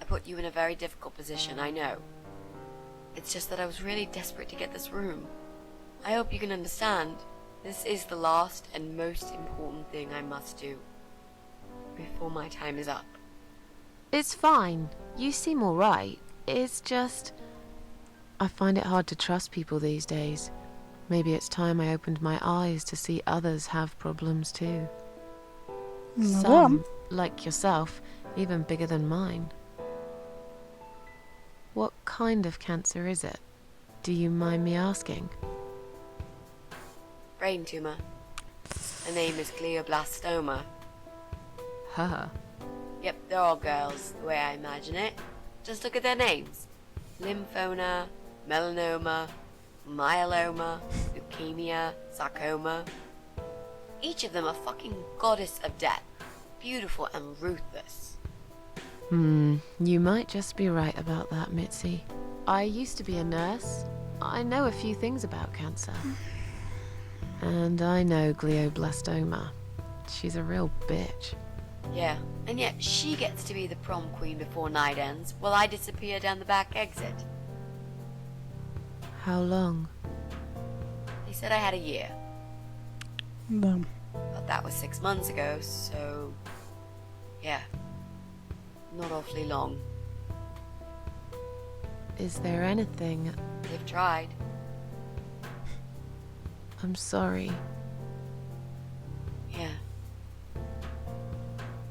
I put you in a very difficult position, I know. It's just that I was really desperate to get this room. I hope you can understand. This is the last and most important thing I must do before my time is up. It's fine. You seem alright. It's just... I find it hard to trust people these days. Maybe it's time I opened my eyes to see others have problems too. Ну да. Some, like yourself, even bigger than mine. What kind of cancer is it? Do you mind me asking? Brain tumor. The name is glioblastoma. Haha. Yep, they're all girls, the way I imagine it. Just look at their names. Lymphoma, melanoma, myeloma, leukemia, sarcoma. Each of them a fucking goddess of death. Beautiful and ruthless. You might just be right about that, Mitzi. I used to be a nurse. I know a few things about cancer. And I know glioblastoma. She's a real bitch. Yeah, and yet she gets to be the prom queen before night ends, while I disappear down the back exit. How long? They said I had a year, Да. but that was 6 months ago, so... yeah. Not awfully long. Is there anything... They've tried. I'm sorry. Yeah.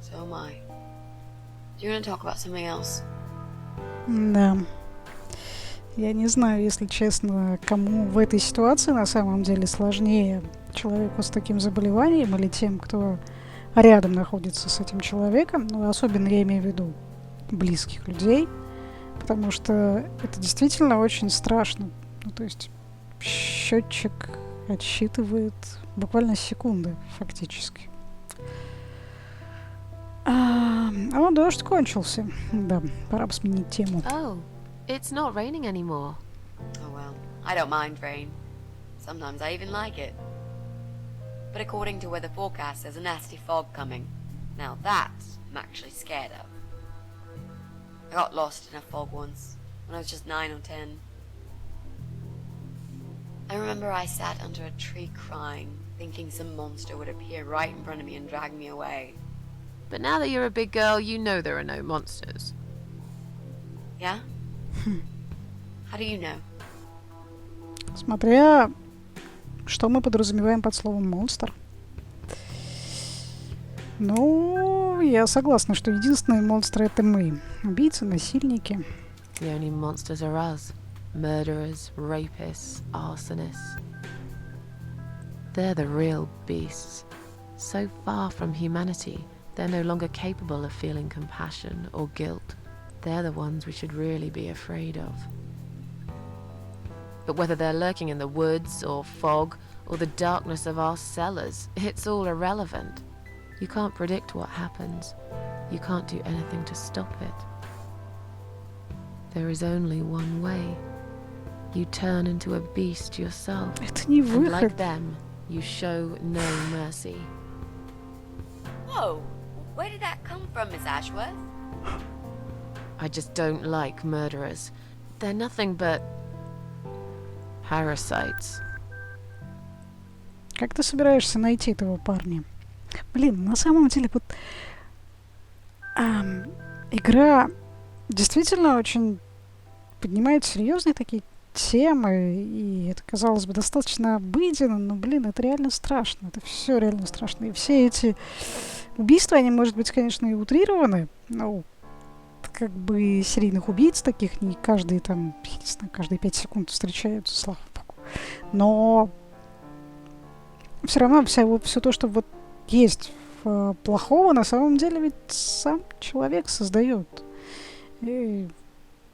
So am I. Do you want to talk about something else? Да. Я не знаю, если честно, кому в этой ситуации на самом деле сложнее, человеку с таким заболеванием или тем, кто рядом находится с этим человеком. Ну, особенно я имею в виду близких людей, потому что это действительно очень страшно. Ну, то есть счетчик отсчитывает буквально секунды, фактически. Дождь кончился. Да, пора бы сменить тему. Oh, it's not raining anymore. Oh well, I don't mind rain. Sometimes I even like it. But according to weather forecast, there's a nasty fog coming. Now that I'm actually scared of. I got lost in a fog once, when I was just 9 or 10. I remember I sat under a tree crying, thinking some monster would appear right in front of me and drag me away. But now that you're a big girl, you know there are no monsters. Yeah? How do you know? Смотря, что мы подразумеваем под словом «монстр». Ну, я согласна, что единственные монстры — это мы. Убийцы, насильники. The only monsters are us. Murderers, rapists, arsonists. They're the real beasts. So far from humanity, they're no longer capable of feeling compassion or guilt. They're the ones we should really be afraid of. But whether they're lurking in the woods or fog or the darkness of our cellars, it's all irrelevant. You can't predict what happens. You can't do anything to stop it. There is only one way. You turn into a beast yourself. Это не And like выход. them, you show no mercy. Whoa! Where did that come from, Miss Ashworth? I just don't like murderers. They're nothing but parasites. Как ты собираешься найти этого парня? Блин, на самом деле, вот игра действительно очень поднимает серьезные такие темы, и это, казалось бы, достаточно обыденно, но, блин, это реально страшно. Это все реально страшно. И все эти убийства, они, может быть, конечно, и утрированы. Ну, как бы серийных убийц таких не каждые там, я не знаю, каждые 5 секунд встречаются, слава богу. Но все равно все то, что вот есть плохого, на самом деле ведь сам человек создает. И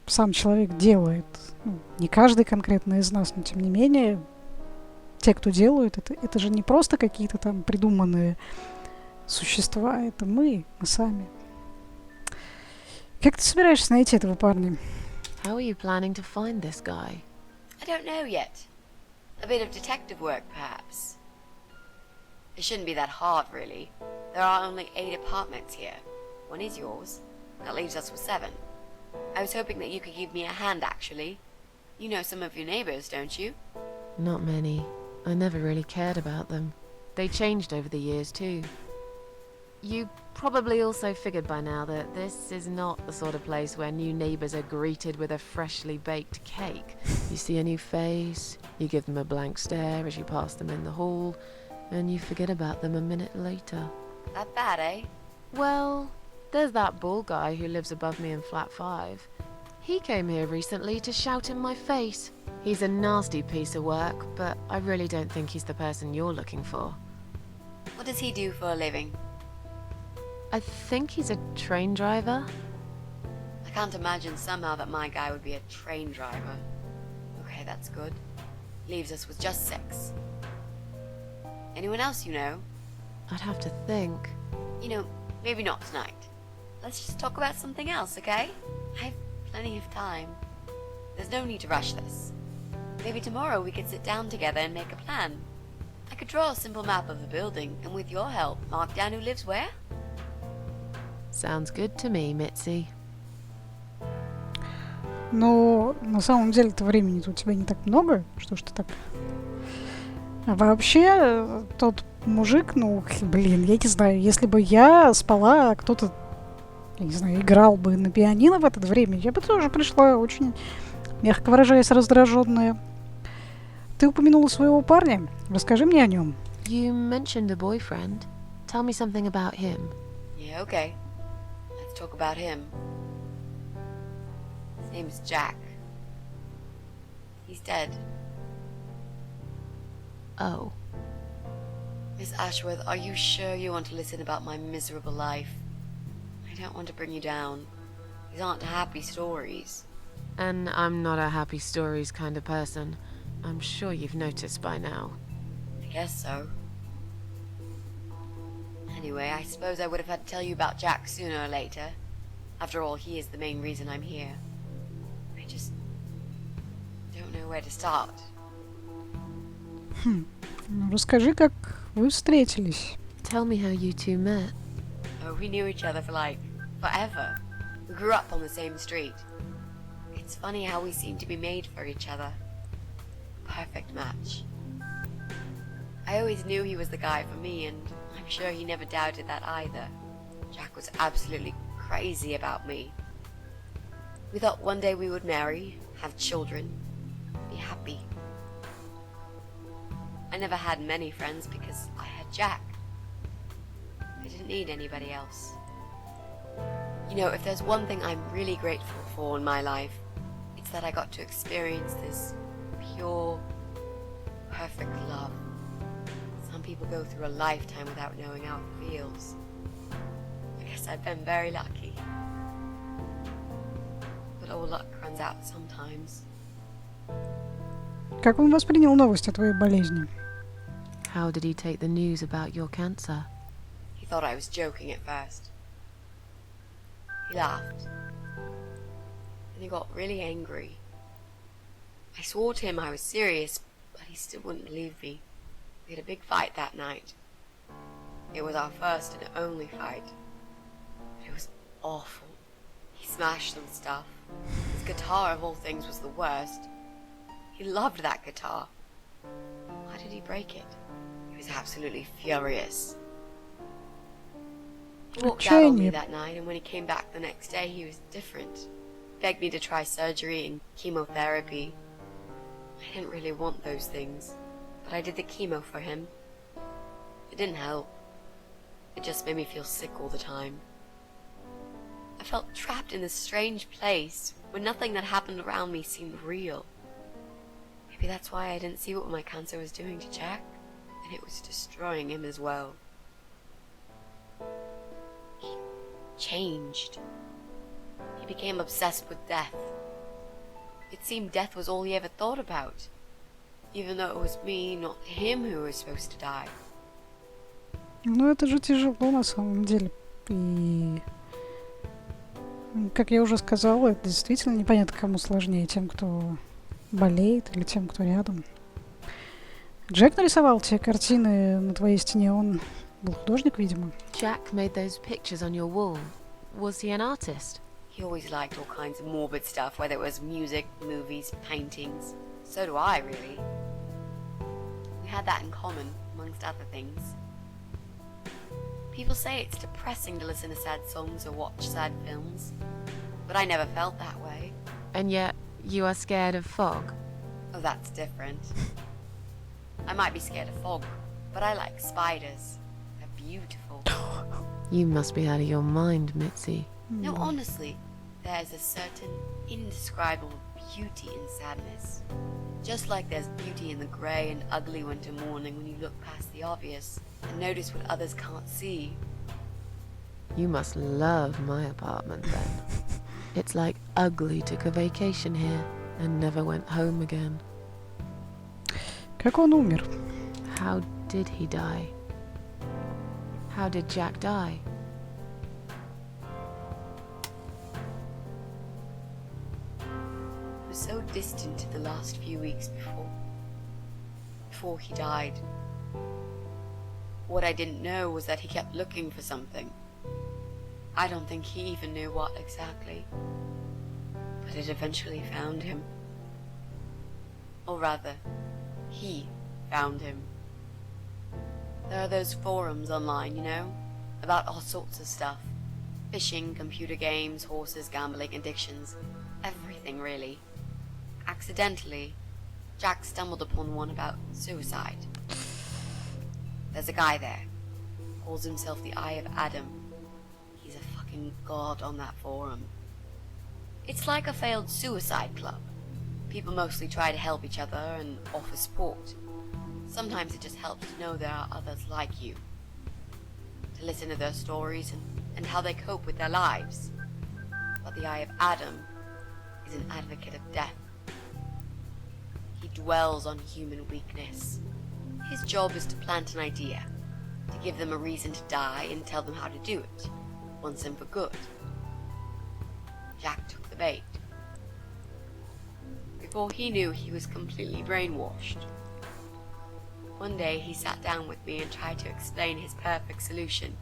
сам человек делает. Ну, не каждый конкретно из нас, но тем не менее, те, кто делают, это же не просто какие-то там придуманные существа, это мы сами. Как ты собираешься найти этого парня? How are you planning to find this guy? I don't know yet. A bit of detective work, perhaps. It shouldn't be that hard, really. There are only 8 apartments here. One is yours. That leaves us with 7. I was hoping that you could give me a hand, actually. You know some of your neighbors, don't you? Not many. I never really cared about them. They changed over the years, too. You probably also figured by now that this is not the sort of place where new neighbors are greeted with a freshly baked cake. You see a new face, you give them a blank stare as you pass them in the hall, and you forget about them a minute later. That bad, eh? Well, there's that bald guy who lives above me in flat 5. He came here recently to shout in my face. He's a nasty piece of work, but I really don't think he's the person you're looking for. What does he do for a living? I think he's a train driver. I can't imagine somehow that my guy would be a train driver. Okay, that's good. Leaves us with just 6. Anyone else you know? I'd have to think. You know, maybe not tonight. Let's just talk about something else, okay? I've plenty of time. There's no need to rush this. Maybe tomorrow we could sit down together and make a plan. I could draw a simple map of the building, and with your help, mark down who lives where. Sounds good to me, Mitzi. Но на самом деле-то времени-то у тебя не так много. Что ж ты так... А вообще, тот мужик, ну, блин, я не знаю, если бы я спала, а кто-то, я не знаю, играл бы на пианино в это время, я бы тоже пришла очень, мягко выражаясь, раздраженная. Ты упомянула своего парня. Расскажи мне о нем. You mentioned a boyfriend. Tell me something about him. Yeah, okay. Let's talk about him. Name's Jack. He's dead. Oh. Miss Ashworth, are you sure you want to listen about my miserable life? I don't want to bring you down. These aren't happy stories. And I'm not a happy stories kind of person. I'm sure you've noticed by now. I guess so. Anyway, I suppose I would have had to tell you about Jack sooner or later. After all, he is the main reason I'm here. I just don't know where to start. Ну, расскажи, как вы встретились. Tell me how you two met. Oh, we knew each other for like forever. We grew up on the same street. It's funny how we seem to be made for each other. Perfect match. I always knew he was the guy for me, and I'm sure he never doubted that either. Jack was absolutely crazy about me. We thought one day we would marry, have children, be happy. I never had many friends because I had Jack. I didn't need anybody else. You know, if there's one thing I'm really grateful for in my life, it's that I got to experience this pure, perfect love. Some people go through a lifetime without knowing how it feels. I guess I've been very lucky. But all luck runs out sometimes. Как он воспринял новость о твоей болезни? How did he take the news about your cancer? He thought I was joking at first. He laughed. And he got really angry. I swore to him I was serious, but he still wouldn't believe me. We had a big fight that night. It was our first and only fight. It was awful. He smashed some stuff. His guitar, of all things, was the worst. He loved that guitar. Why did he break it? He was absolutely furious. He walked out on me that night, and when he came back the next day, he was different. Begged me to try surgery and chemotherapy. I didn't really want those things, but I did the chemo for him. It didn't help. It just made me feel sick all the time. I felt trapped in this strange place where nothing that happened around me seemed real. Maybe that's why I didn't see what my cancer was doing to Jack, and it was destroying him as well. He changed. He became obsessed with death. It seemed death was all he ever thought about, even though it was me, not him, who was supposed to die. Ну, это же тяжело на самом деле. И, как я уже сказала, это действительно непонятно, кому сложнее, тем, кто болеет, или тем, кто рядом. Джек нарисовал те картины на твоей стене, он был художник, видимо. Jack made those pictures on your wall. Was he an artist? He always liked all kinds of morbid stuff, whether it was music, movies, paintings. So do I, really. We had that in common, amongst other things. People say it's depressing to listen to sad songs or watch sad films, but I never felt that way. And yet, you are scared of fog? Oh, that's different. I might be scared of fog, but I like spiders. They're beautiful. You must be out of your mind, Mitzi. No, honestly, there's a certain indescribable beauty in sadness. Just like there's beauty in the grey and ugly winter morning when you look past the obvious and notice what others can't see. You must love my apartment then. It's like Ugly took a vacation here and never went home again. Как он умер? How did he die? How did Jack die? It was so distant in the last few weeks before he died. What I didn't know was that he kept looking for something. I don't think he even knew what exactly. But it eventually found him. Or rather, he found him. There are those forums online, you know, about all sorts of stuff. Fishing, computer games, horses, gambling, addictions. Everything, really. Accidentally, Jack stumbled upon one about suicide. There's a guy there. Calls himself the Eye of Adam. He's a fucking god on that forum. It's like a failed suicide club. People mostly try to help each other and offer support. Sometimes it just helps to know there are others like you. To listen to their stories and how they cope with their lives. But the Eye of Adam is an advocate of death. He dwells on human weakness. His job is to plant an idea, to give them a reason to die and tell them how to do it, once and for good. Jack took the bait. Before he knew, he was completely brainwashed. One day he sat down with me and tried to explain his perfect solution.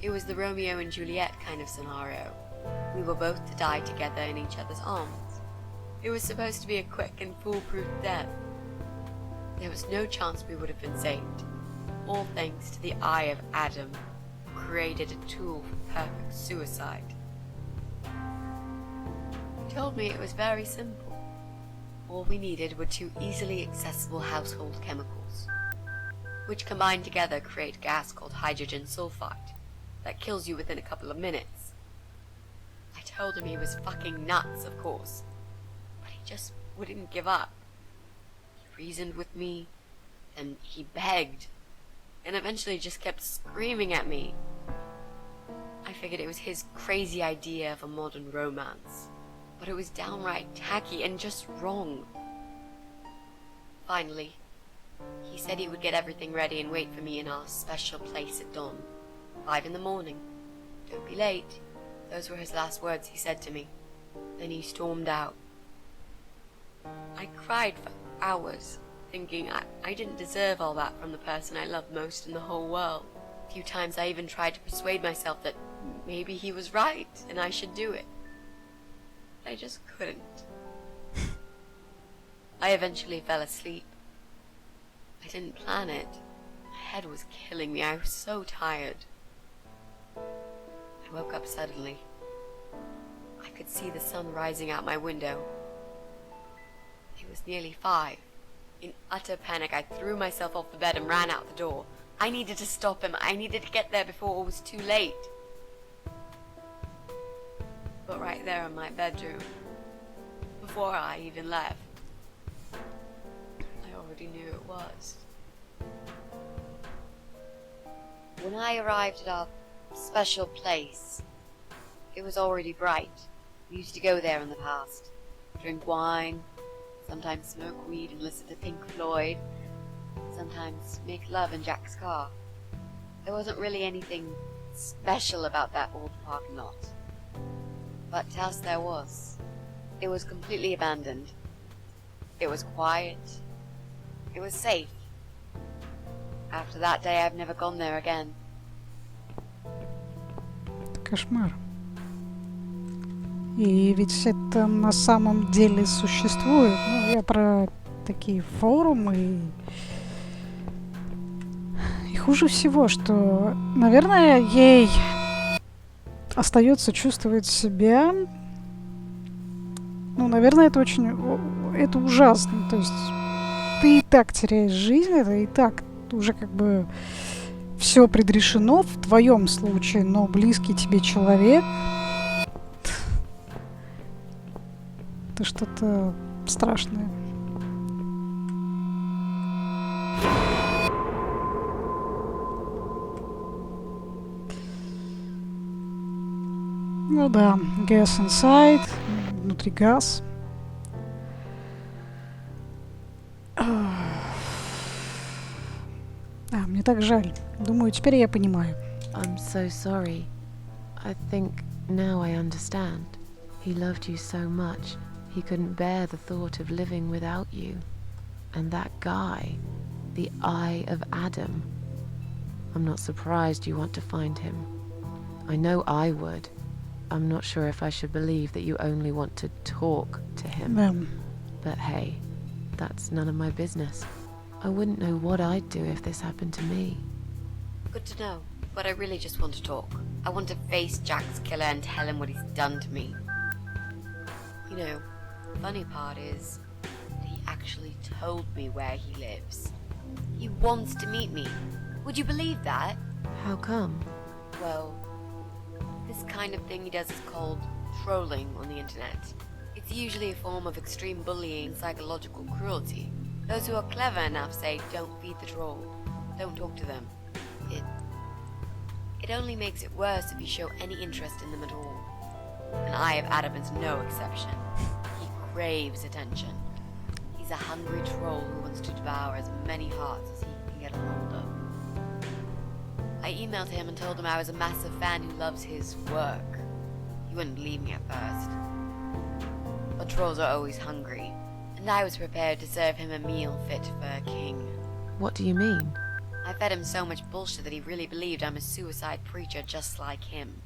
It was the Romeo and Juliet kind of scenario. We were both to die together in each other's arms. It was supposed to be a quick and foolproof death. There was no chance we would have been saved. All thanks to the Eye of Adam, who created a tool for perfect suicide. He told me it was very simple. All we needed were 2 easily accessible household chemicals, which combined together create a gas called hydrogen sulfide that kills you within a couple of minutes. I told him he was fucking nuts, of course, but he just wouldn't give up. He reasoned with me, and he begged, and eventually just kept screaming at me. I figured it was his crazy idea of a modern romance, but it was downright tacky and just wrong. Finally, he said he would get everything ready and wait for me in our special place at dawn. 5 in the morning. Don't be late. Those were his last words he said to me. Then he stormed out. I cried for hours, thinking I didn't deserve all that from the person I loved most in the whole world. A few times I even tried to persuade myself that maybe he was right and I should do it. I just couldn't. I eventually fell asleep. I didn't plan it. My head was killing me. I was so tired. I woke up suddenly. I could see the sun rising out my window. It was nearly 5. In utter panic, I threw myself off the bed and ran out the door. I needed to stop him. I needed to get there before it was too late. But right there in my bedroom, before I even left, I already knew it was. When I arrived at our special place, it was already bright. We used to go there in the past, drink wine, sometimes smoke weed and listen to Pink Floyd, sometimes make love in Jack's car. There wasn't really anything special about that old parking lot. But to us there was. It was completely abandoned. It was quiet. It was safe. After that day, I've never gone there again. Кошмар. И ведь это на самом деле существует. Ну, я про такие форумы. И хуже всего, что, наверное, ей остается чувствовать себя. Ну, наверное, это очень... Это ужасно. То есть ты и так теряешь жизнь, это и так уже как бы все предрешено в твоем случае, но близкий тебе человек, это что-то страшное. Ну да, gas inside, внутри газ. Мне так жаль. Думаю, теперь я понимаю. I'm so sorry. I think now I understand. He loved you so much, he couldn't bear the thought of living without you. And that guy, the Eye of Adam. I'm not surprised you want to find him. I know I would. I'm not sure if I should believe that you only want to talk to him. Да. But hey, that's none of my business. I wouldn't know what I'd do if this happened to me. Good to know, but I really just want to talk. I want to face Jack's killer and tell him what he's done to me. You know, the funny part is that he actually told me where he lives. He wants to meet me. Would you believe that? How come? Well, this kind of thing he does is called trolling on the internet. It's usually a form of extreme bullying and psychological cruelty. Those who are clever enough say, don't feed the troll, don't talk to them. It only makes it worse if you show any interest in them at all. And Eye of Adam is no exception. He craves attention. He's a hungry troll who wants to devour as many hearts as he can get a hold of. I emailed him and told him I was a massive fan who loves his work. He wouldn't believe me at first. But trolls are always hungry, and I was prepared to serve him a meal fit for a king. What do you mean? I fed him so much bullshit that he really believed I'm a suicide preacher just like him.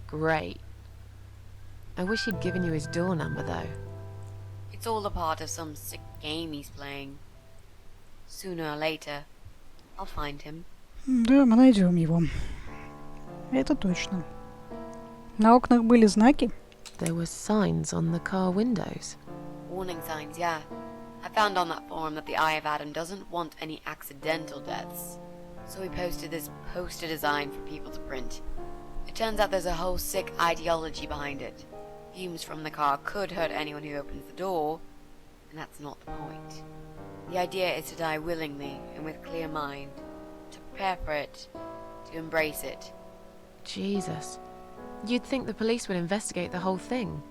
Great. I wish he'd given you his door number, though. It's all a part of some sick game he's playing. Sooner or later, I'll find him. Да, мы найдем его. Это точно. На окнах были знаки. There were signs on the car windows. Warning signs, yeah. I found on that forum that the Eye of Adam doesn't want any accidental deaths. So he posted this poster design for people to print. It turns out there's a whole sick ideology behind it. Fumes from the car could hurt anyone who opens the door, and that's not the point. The idea is to die willingly and with clear mind. To prepare for it, to embrace it. Jesus. You'd think the police would investigate the whole thing.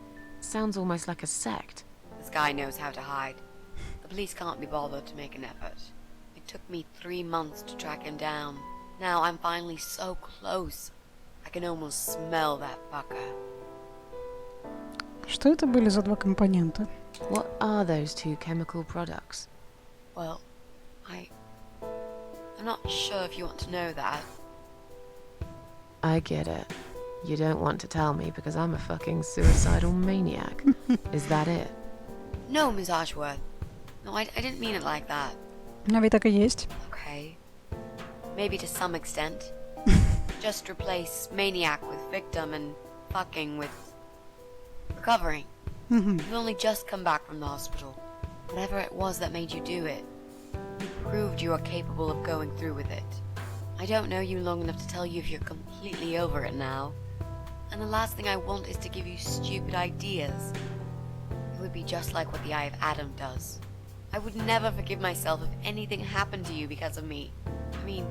Sounds almost like a sect. This guy knows how to hide. The police can't be bothered to make an effort. It took me 3 months to track him down. Now I'm finally so close. I can almost smell that fucker. Что это были за два компонента? What are those two chemical products? Well, I'm not sure if you want to know that. I get it. You don't want to tell me because I'm a fucking suicidal maniac. Is that it? No, Miss Ashworth. No, I didn't mean it like that. А ведь так и есть. Okay. Maybe to some extent. Just replace maniac with victim and fucking with recovering. You've only just come back from the hospital. Whatever it was that made you do it, you proved you are capable of going through with it. I don't know you long enough to tell you if you're completely over it now. And the last thing I want is to give you stupid ideas. It would be just like what the Eye of Adam does. I would never forgive myself if anything happened to you because of me. I mean,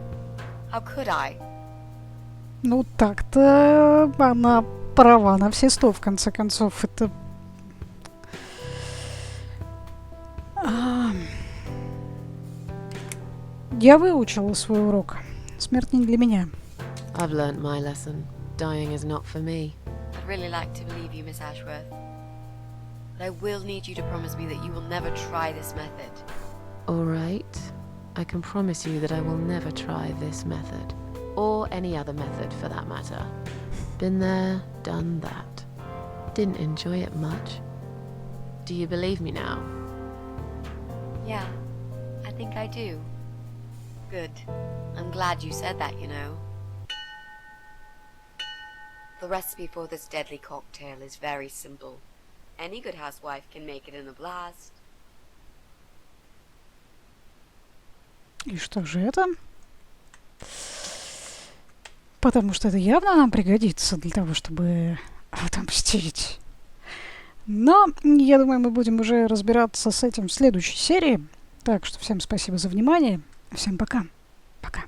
how could I? Ну так-то она права на все 100, в конце концов. Это... Я выучила свой урок. Смерть не для меня. I've learnt my lesson. Dying is not for me. I'd really like to believe you, Miss Ashworth. But I will need you to promise me that you will never try this method. All right. I can promise you that I will never try this method. Or any other method, for that matter. Been there, done that. Didn't enjoy it much. Do you believe me now? Yeah, I think I do. Good. I'm glad you said that, you know. The recipe for this deadly cocktail is very simple. Any good housewife can make it in a blast. И что же это? Потому что это явно нам пригодится для того, чтобы отомстить. Но я думаю, мы будем уже разбираться с этим в следующей серии. Так что всем спасибо за внимание. Всем пока. Пока.